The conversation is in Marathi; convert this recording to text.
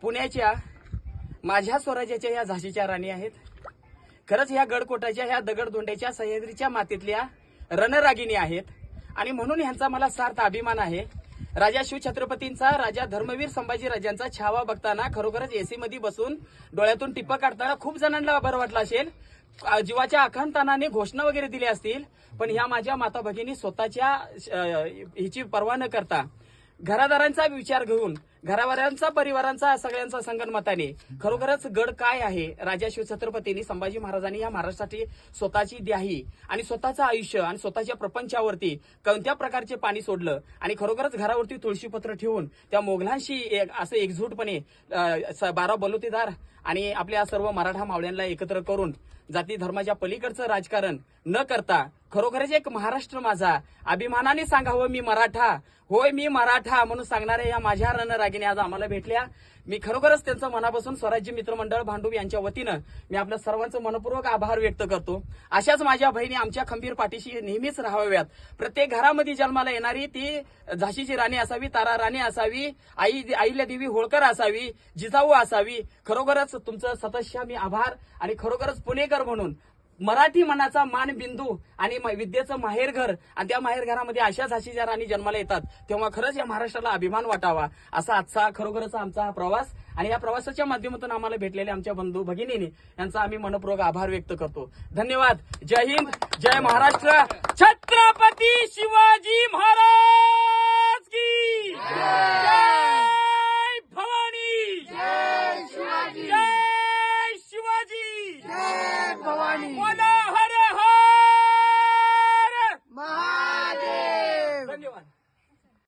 पुण्याच्या माझ्या स्वराज्याच्या या झाशीच्या राणी आहेत. खरंच ह्या गडकोटाच्या ह्या दगडधोंड्याच्या सह्याद्रीच्या मातीतल्या रणरागिणी आहेत आणि म्हणून ह्यांचा मला सार्थ अभिमान आहे. राजा शिवछत्रपतींचा, राजा धर्मवीर संभाजी राजांचा छावा बघताना खरोखरच एसी मध्ये बसून डोळ्यातून टिप्पा काढताना खूप जणांना बरं वाटलं असेल. जीवाच्या आकांतानाने घोषणा वगैरे दिल्या असतील, पण ह्या माझ्या माता भगिनी स्वतःच्या हिची पर्वा न करता घरादारांचा विचार घेऊन, घरावाल्यांचा, परिवारांचा, सगळ्यांचा संगनमताने खरोखरच गड काय आहे, राजा शिवछत्रपतींनी, संभाजी महाराजांनी या महाराष्ट्रासाठी स्वतःची द्याही आणि स्वतःचं आयुष्य आणि स्वतःच्या प्रपंचावरती कोणत्या प्रकारचे पाणी सोडलं आणि खरोखरच घरावरती तुळशीपत्र ठेवून त्या मोगलांशी असं एकजूटपणे 12 बलुतेदार आणि आपल्या सर्व मराठा मावळ्यांना एकत्र करून जाती धर्माच्या पलीकडचं राजकारण न करता खरोखरच एक महाराष्ट्र माझा, अभिमानाने सांगावं मी मराठा, होय मी मराठा म्हणून सांगणाऱ्या या माझ्या रणरागिणी आज आम्हाला भेटल्या. मी खरोखरच त्यांचं मनापासून स्वराज्य मित्रमंडळ भांडूप यांच्या वतीनं मी आपल्या सर्वांचं मनपूर्वक आभार व्यक्त करतो. अशाच माझ्या बहिणी आमच्या खंबीर पाठीशी नेहमीच राहाव्यात. प्रत्येक घरामध्ये जन्माला येणारी ती झाशीची राणी असावी, तारा राणी असावी, अहिल्यादेवी होळकर असावी, जिजाऊ असावी. खरोखरच तुमचं सततशा मी आभार आणि खरोखरच पुणेकर म्हणून मराठी मनाचा मानबिंदू आणि विद्येचं माहेरघर आणि त्या माहेरघरामध्ये अशा झाशीच्या राणी जन्माला येतात तेव्हा खरंच या महाराष्ट्राला अभिमान वाटावा असा आजचा खरोखरच आमचा हा प्रवास आणि या प्रवासाच्या माध्यमातून आम्हाला भेटलेले आमच्या बंधू भगिनीने यांचा आम्ही मनपूर्वक आभार व्यक्त करतो. धन्यवाद. जय हिंद, जय महाराष्ट्र. छत्रपती शिवाजी महाराज की